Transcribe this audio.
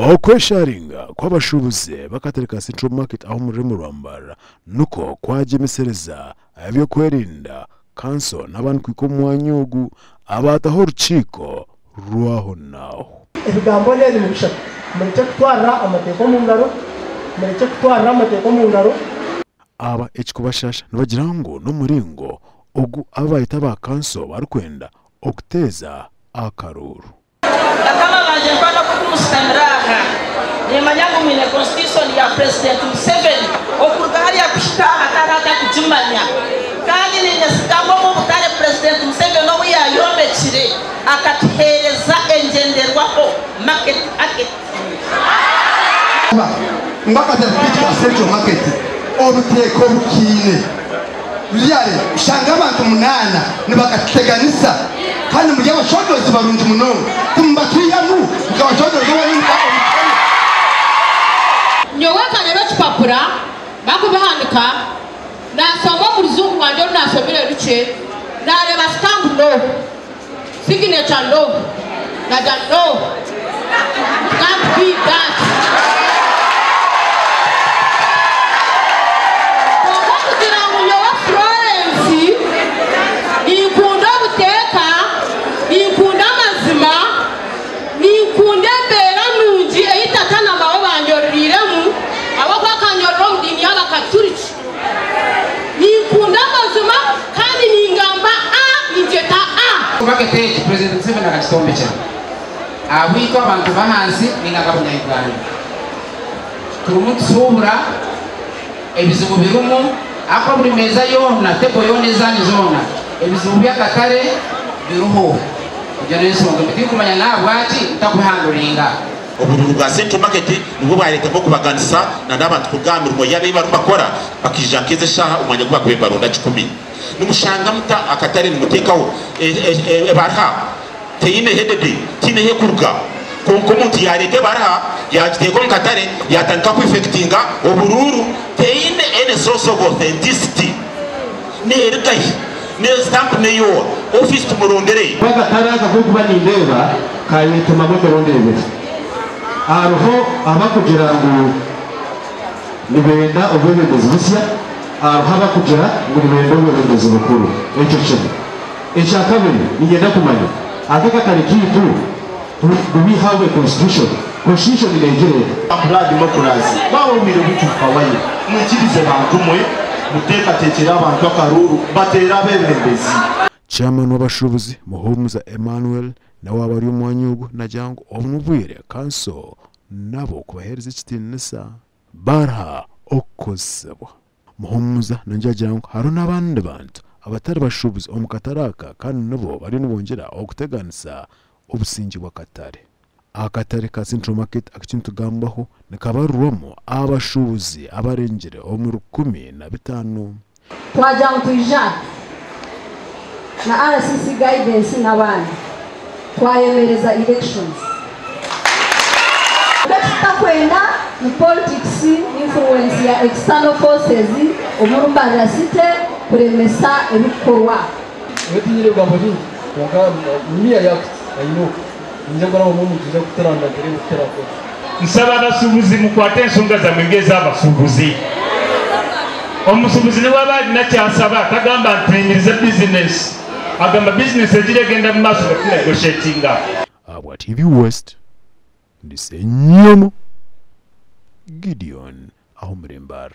okwesharinga kw'abashubuze bakatari ka Central Market aho muri Murambara nuko kwajemesereza abyo kwerinda kanso n'abantu kwikomwanyugu abataho ruciko ruaho naho ibigambo nene mubishaka mureke kutwara amateko mu ngaro aba ekikubashasha nibagira ngo no muringo ogu abayita ba kanso barukwenda okuteza akaruru kama baje kwenda kumustamiraha nemanyangu mwine constitution ya president Museveni okurga hali ya kushika hata kujimanya kandi ninyasitambo mu butare president Museveni no yayomekire akatuhereza engenderwaho market mbaka za Central Market obuteko bukine byare ushanga abantu munana nibakateganisa kandi mu y'abashodozi barunje muno kumbatuyamu ukabashodozi w'inka nyowe kane bakipapura bakubihandika nasoma mu ruzungu wanje nasomire ruce nareba stamp no signature no naja no can't be that Bakete President Museveni akakitombe kya abwiko abantu bahansi ningagabanya Uganda kurumuntu subura ebizibu birumu akwa buri meza yona tebo yoneza ni zona ebizibu byakatare biruho kujya nesonga bikumanya nabwati ntakuhanduringa obululu bwa Central Market nibo baretamo kubaganisa na n'abantu kugamirwa yabe barumba kora bakijankeze shaha umwanya gwa kwemba ronda 10 numushanga muta akatare nimutekaho barha teyine hedede tine hekurga konkomuti yareke barha yateko mukatare yatanka ku effectinga obururu teyine ene source of authenticity ne ergai ne stamp ne yo office tumurondere bakatara akakuba nindeba kayituma mutorondebe aroho abakugira ngo nibenda obwebezi busya haba kugira ngo nibenda obwebezi bukuru icyo kintu icyakabiri nigenda kumanya akaka kari kitu we have a constitution in Nigeria amra democracy bawo mire butuka waye mwikirize bantu mwe muteka tekera abantu akaruru batera bebembezi chairman w'abashubuzi Muhumuza Emmanuel na wabari umwanyugu na jango omubwire kanso nabo kubahereza ikitinisa barha okosebwa Muhumuza nanjajango haro n'abandi bantu abatari bashubuzi omukataraka kandi nabo bari nibongera okuteganisa obusingi bw'akatare akatare ka Central Market akikintu gambaho nikabaruwamo abashubuzi abarengere omu 15 twajya mutujana na RCC guidance n'abandi twayemereza elections tutakwenda mu politics influence ya external forces omurumbarira site kuremesa ebikorwa wetinire bwa muri mimiya yakuti ayino njagara mu mutuza kutaranda kare kutarako nsaba abasubuzi mukwate ensonga zammwe ng'ez'abasubuzi omusubuzi ne wabali nakyasaba tagamba ntenyeriza business agamba business egiragenda mu maaso negotiatinga abwa TV West ndisenyomo Gideon aho Murembar.